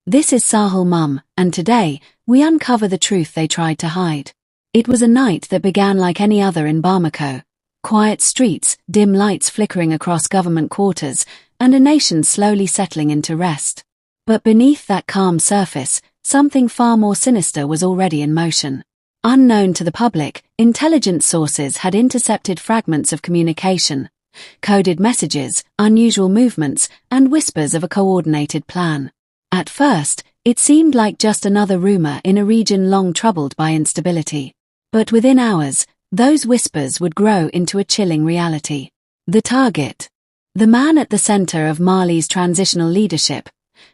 This is Sahel Mum, and today, we uncover the truth they tried to hide. It was a night that began like any other in Bamako. Quiet streets, dim lights flickering across government quarters, and a nation slowly settling into rest. But beneath that calm surface, something far more sinister was already in motion. Unknown to the public, intelligence sources had intercepted fragments of communication, coded messages, unusual movements, and whispers of a coordinated plan. At first, it seemed like just another rumor in a region long troubled by instability. But within hours, those whispers would grow into a chilling reality. The target. The man at the center of Mali's transitional leadership,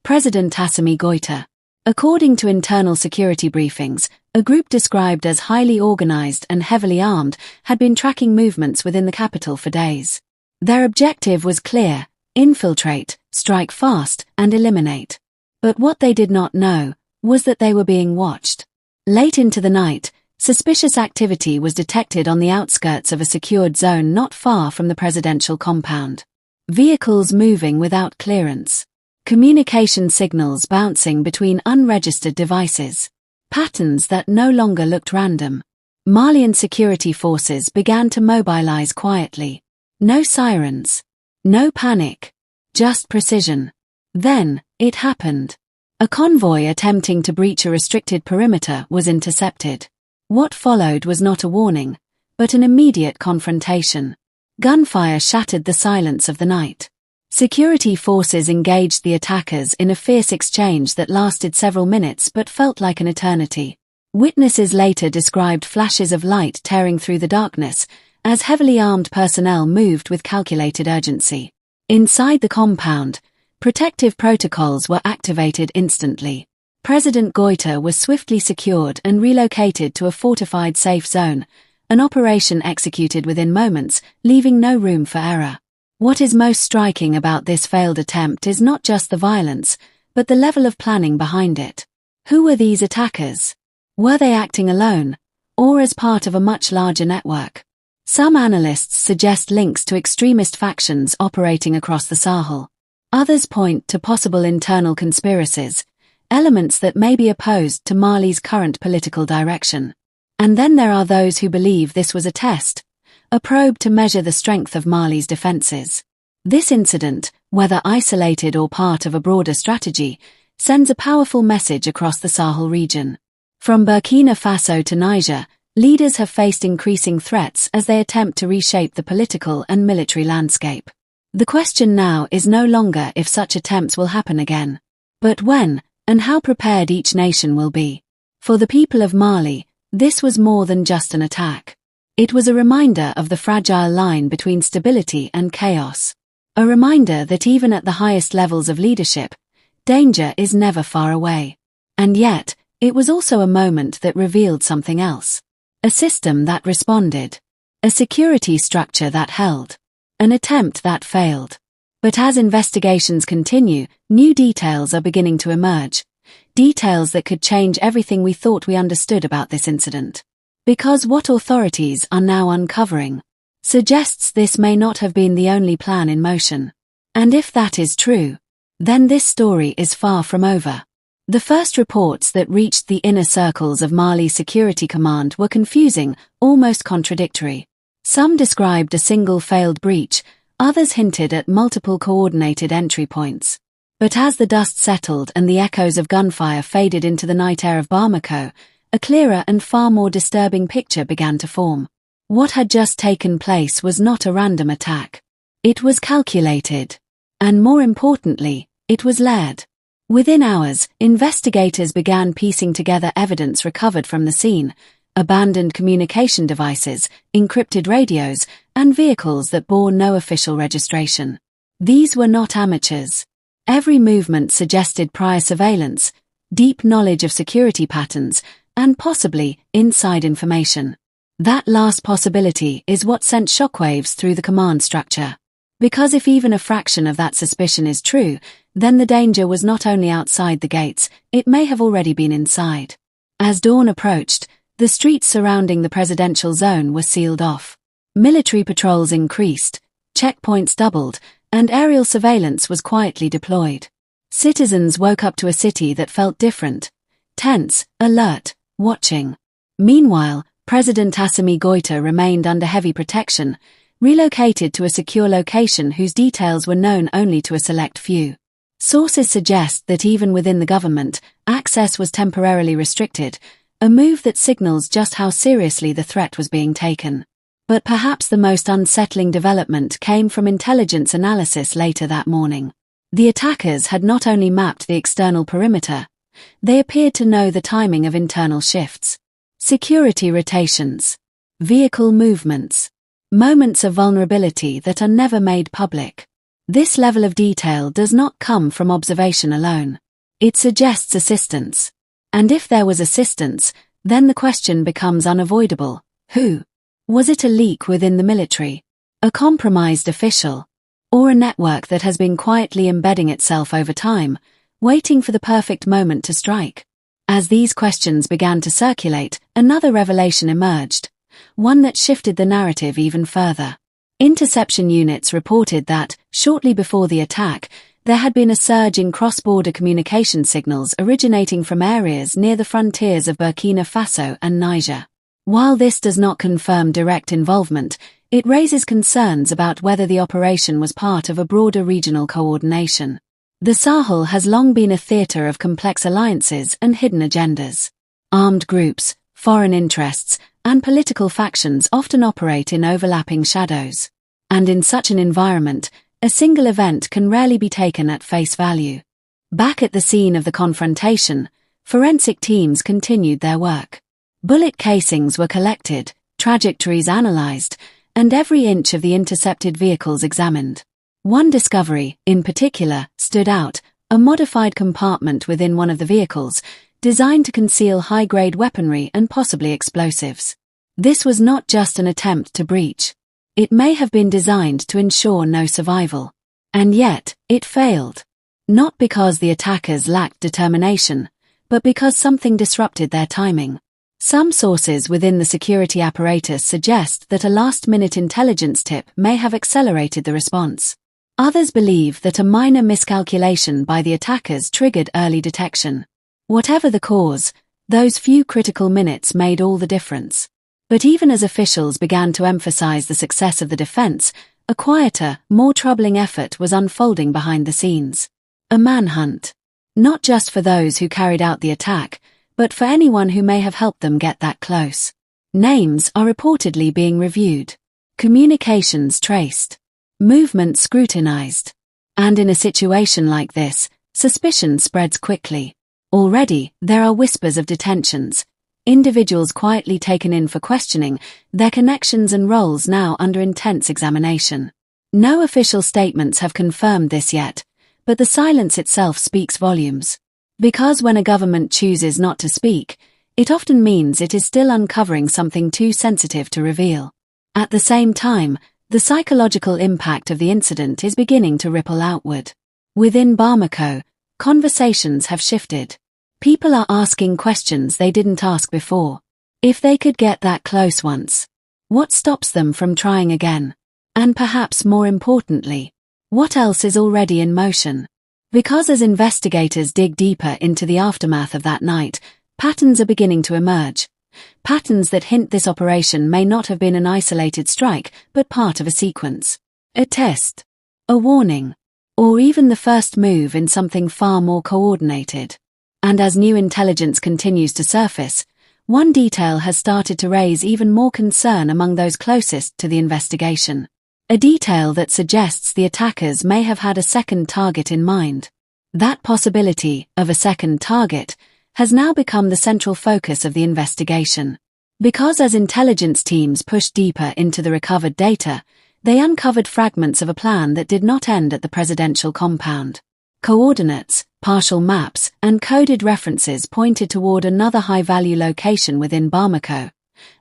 President Assimi Goita. According to internal security briefings, a group described as highly organized and heavily armed had been tracking movements within the capital for days. Their objective was clear: infiltrate, strike fast, and eliminate. But what they did not know was that they were being watched. Late into the night, suspicious activity was detected on the outskirts of a secured zone not far from the presidential compound. Vehicles moving without clearance. Communication signals bouncing between unregistered devices. Patterns that no longer looked random. Malian security forces began to mobilize quietly. No sirens. No panic. Just precision. Then, it happened. A convoy attempting to breach a restricted perimeter was intercepted. What followed was not a warning, but an immediate confrontation. Gunfire shattered the silence of the night. Security forces engaged the attackers in a fierce exchange that lasted several minutes but felt like an eternity. Witnesses later described flashes of light tearing through the darkness, as heavily armed personnel moved with calculated urgency. Inside the compound, protective protocols were activated instantly. President Goita was swiftly secured and relocated to a fortified safe zone, an operation executed within moments, leaving no room for error. What is most striking about this failed attempt is not just the violence, but the level of planning behind it. Who were these attackers? Were they acting alone, or as part of a much larger network? Some analysts suggest links to extremist factions operating across the Sahel. Others point to possible internal conspiracies, elements that may be opposed to Mali's current political direction. And then there are those who believe this was a test, a probe to measure the strength of Mali's defenses. This incident, whether isolated or part of a broader strategy, sends a powerful message across the Sahel region. From Burkina Faso to Niger, leaders have faced increasing threats as they attempt to reshape the political and military landscape. The question now is no longer if such attempts will happen again, but when, and how prepared each nation will be. For the people of Mali, this was more than just an attack. It was a reminder of the fragile line between stability and chaos. A reminder that even at the highest levels of leadership, danger is never far away. And yet, it was also a moment that revealed something else. A system that responded. A security structure that held. An attempt that failed. But as investigations continue, new details are beginning to emerge. Details that could change everything we thought we understood about this incident. Because what authorities are now uncovering suggests this may not have been the only plan in motion. And if that is true, then this story is far from over. The first reports that reached the inner circles of Mali's Security Command were confusing, almost contradictory. Some described a single failed breach, others hinted at multiple coordinated entry points. But as the dust settled and the echoes of gunfire faded into the night air of Bamako, a clearer and far more disturbing picture began to form. What had just taken place was not a random attack. It was calculated. And more importantly, it was led. Within hours, investigators began piecing together evidence recovered from the scene: abandoned communication devices, encrypted radios, and vehicles that bore no official registration. These were not amateurs. Every movement suggested prior surveillance, deep knowledge of security patterns, and possibly inside information. That last possibility is what sent shockwaves through the command structure. Because if even a fraction of that suspicion is true, then the danger was not only outside the gates, it may have already been inside. As dawn approached, the streets surrounding the presidential zone were sealed off. Military patrols increased, checkpoints doubled, and aerial surveillance was quietly deployed. Citizens woke up to a city that felt different, tense, alert, watching. Meanwhile, President Assimi Goita remained under heavy protection, relocated to a secure location whose details were known only to a select few. Sources suggest that even within the government, access was temporarily restricted, a move that signals just how seriously the threat was being taken. But perhaps the most unsettling development came from intelligence analysis later that morning. The attackers had not only mapped the external perimeter, they appeared to know the timing of internal shifts, security rotations, vehicle movements, moments of vulnerability that are never made public. This level of detail does not come from observation alone. It suggests assistance. And if there was assistance, then the question becomes unavoidable. Who? Was it a leak within the military, a compromised official, or a network that has been quietly embedding itself over time, waiting for the perfect moment to strike? As these questions began to circulate, another revelation emerged, one that shifted the narrative even further. Interception units reported that, shortly before the attack, there had been a surge in cross-border communication signals originating from areas near the frontiers of Burkina Faso and Niger. While this does not confirm direct involvement, it raises concerns about whether the operation was part of a broader regional coordination. The Sahel has long been a theater of complex alliances and hidden agendas. Armed groups, foreign interests, and political factions often operate in overlapping shadows. And in such an environment, a single event can rarely be taken at face value. Back at the scene of the confrontation, forensic teams continued their work. Bullet casings were collected, trajectories analyzed, and every inch of the intercepted vehicles examined. One discovery, in particular, stood out: a modified compartment within one of the vehicles, designed to conceal high-grade weaponry and possibly explosives. This was not just an attempt to breach. It may have been designed to ensure no survival. And yet, it failed. Not because the attackers lacked determination, but because something disrupted their timing. Some sources within the security apparatus suggest that a last-minute intelligence tip may have accelerated the response. Others believe that a minor miscalculation by the attackers triggered early detection. Whatever the cause, those few critical minutes made all the difference. But even as officials began to emphasize the success of the defense, a quieter, more troubling effort was unfolding behind the scenes. A manhunt. Not just for those who carried out the attack, but for anyone who may have helped them get that close. Names are reportedly being reviewed, communications traced, movements scrutinized. And in a situation like this, suspicion spreads quickly. Already, there are whispers of detentions, individuals quietly taken in for questioning, their connections and roles now under intense examination. No official statements have confirmed this yet, but the silence itself speaks volumes. Because when a government chooses not to speak, it often means it is still uncovering something too sensitive to reveal. At the same time, the psychological impact of the incident is beginning to ripple outward. Within Bamako, conversations have shifted. People are asking questions they didn't ask before. If they could get that close once, what stops them from trying again? And perhaps more importantly, what else is already in motion? Because as investigators dig deeper into the aftermath of that night, patterns are beginning to emerge. Patterns that hint this operation may not have been an isolated strike, but part of a sequence. A test, a warning, or even the first move in something far more coordinated. And as new intelligence continues to surface, one detail has started to raise even more concern among those closest to the investigation. A detail that suggests the attackers may have had a second target in mind. That possibility of a second target has now become the central focus of the investigation. Because as intelligence teams pushed deeper into the recovered data, they uncovered fragments of a plan that did not end at the presidential compound. Coordinates, partial maps, and coded references pointed toward another high-value location within Bamako.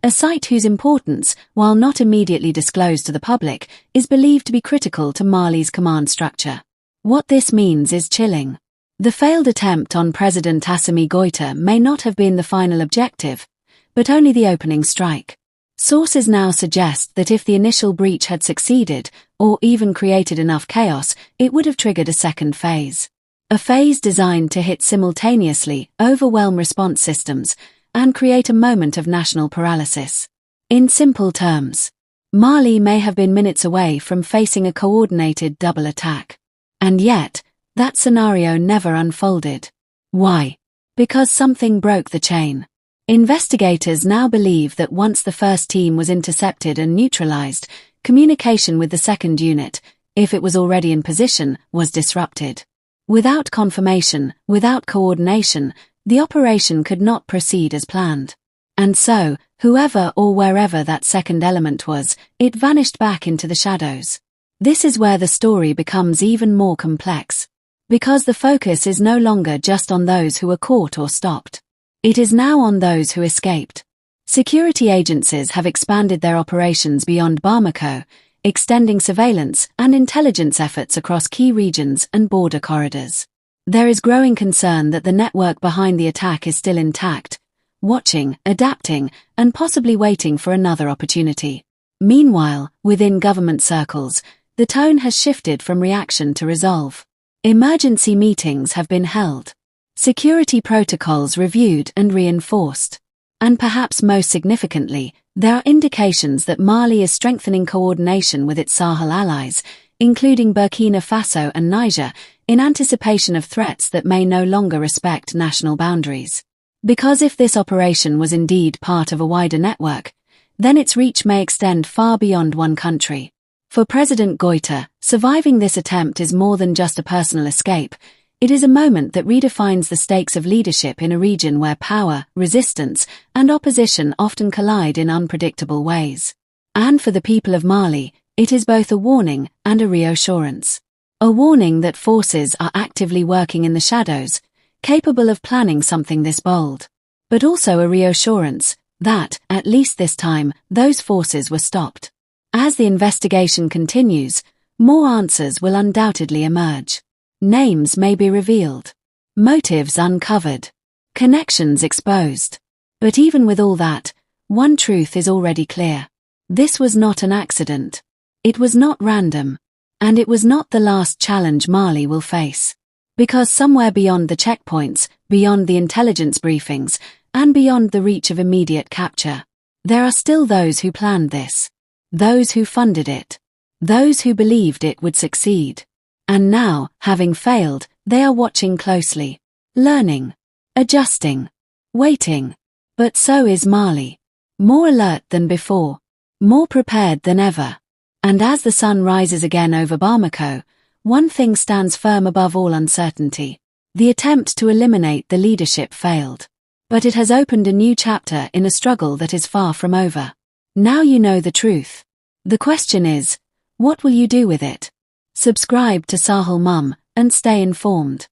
A site whose importance, while not immediately disclosed to the public, is believed to be critical to Mali's command structure. What this means is chilling. The failed attempt on President Assimi Goita may not have been the final objective, but only the opening strike. Sources now suggest that if the initial breach had succeeded, or even created enough chaos, it would have triggered a second phase. A phase designed to hit simultaneously, overwhelm response systems, and create a moment of national paralysis. In simple terms, Mali may have been minutes away from facing a coordinated double attack. And yet, that scenario never unfolded. Why? Because something broke the chain. Investigators now believe that once the first team was intercepted and neutralized, communication with the second unit, if it was already in position, was disrupted. Without confirmation, without coordination, the operation could not proceed as planned. And so, whoever or wherever that second element was, it vanished back into the shadows. This is where the story becomes even more complex. Because the focus is no longer just on those who were caught or stopped. It is now on those who escaped. Security agencies have expanded their operations beyond Bamako, extending surveillance and intelligence efforts across key regions and border corridors. There is growing concern that the network behind the attack is still intact, watching, adapting, and possibly waiting for another opportunity. Meanwhile, within government circles, the tone has shifted from reaction to resolve. Emergency meetings have been held. Security protocols reviewed and reinforced. And perhaps most significantly, there are indications that Mali is strengthening coordination with its Sahel allies, including Burkina Faso and Niger, in anticipation of threats that may no longer respect national boundaries. Because if this operation was indeed part of a wider network, then its reach may extend far beyond one country. For President Goita, surviving this attempt is more than just a personal escape. It is a moment that redefines the stakes of leadership in a region where power, resistance, and opposition often collide in unpredictable ways. And for the people of Mali, it is both a warning and a reassurance. A warning that forces are actively working in the shadows, capable of planning something this bold. But also a reassurance that, at least this time, those forces were stopped. As the investigation continues, more answers will undoubtedly emerge. Names may be revealed, motives uncovered, connections exposed. But even with all that, one truth is already clear. This was not an accident. It was not random. And it was not the last challenge Mali will face. Because somewhere beyond the checkpoints, beyond the intelligence briefings, and beyond the reach of immediate capture, there are still those who planned this. Those who funded it. Those who believed it would succeed. And now, having failed, they are watching closely, learning, adjusting, waiting. But so is Mali. More alert than before, more prepared than ever. And as the sun rises again over Bamako, one thing stands firm above all uncertainty. The attempt to eliminate the leadership failed. But it has opened a new chapter in a struggle that is far from over. Now you know the truth. The question is, what will you do with it? Subscribe to Sahel Mum and stay informed.